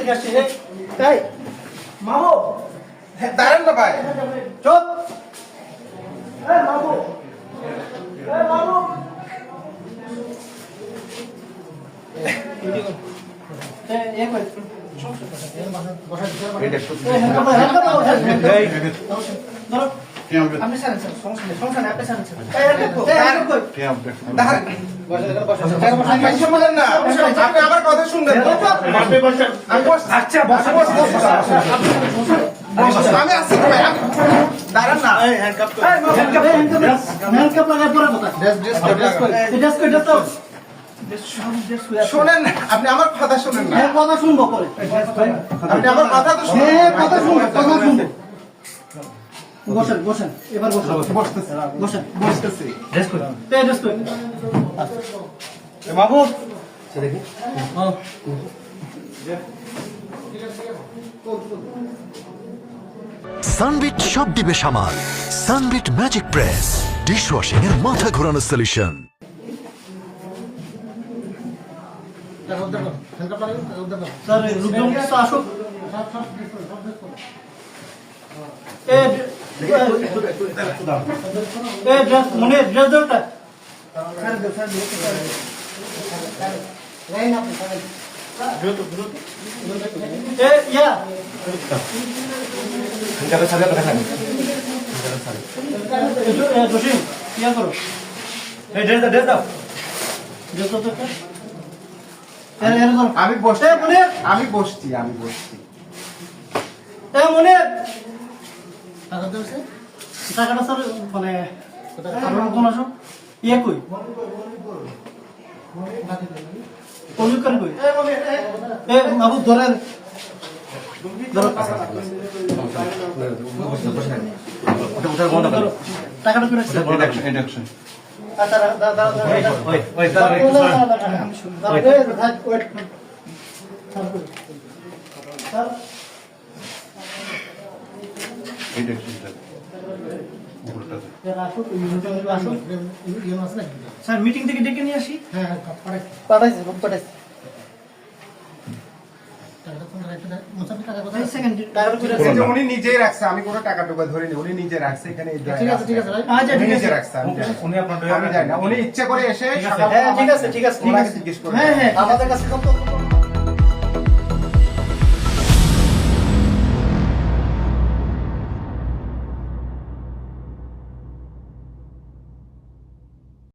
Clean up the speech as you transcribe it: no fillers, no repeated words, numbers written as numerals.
থেকে আসছি তাই মামু দাঁড়ান না ভাই চুপ মামু মামু আপনি স্যার সমস্যা নেই আপনি স্যার আপনি আমার কথা শুনবেন আমি আসছি ভাই দাঁড়ান না শোনেন না আপনি আমার কথা শোনেন না কথা শুনবো পরে আপনি আমার কথা তো শুনুন কথা শুনবো বসেন বসেন এবার বসেন বসতেছি বসেন বসতেছি বাবু দেখি সানবিট সব দিবে সামাল। সানবিট ম্যাজিক প্রেস ডিশওয়াশিং এর মাথা ঘোরানো সলিউশন। স্যার রূপম আসুক মনে ড্রেস দরকার জসিম ইয়া করো আমি বসছি মনে আমি বসছি মনে টাকাটা স্যার মানে ইয়ে কই কমিউট করে কই বাবু ধরেন টাকাটা করে আচ্ছা স্যার মিটিং থেকে ডেকে নিয়ে আসি পাঠাইছি উনি নিজেই রাখছে আমি কোনো টাকা টুকা ধরিনি উনি নিজে রাখছে এখানে নিজে রাখছে আমি জানি না উনি ইচ্ছা করে এসে ঠিক আছে জিজ্ঞেস করে আমাদের কাছে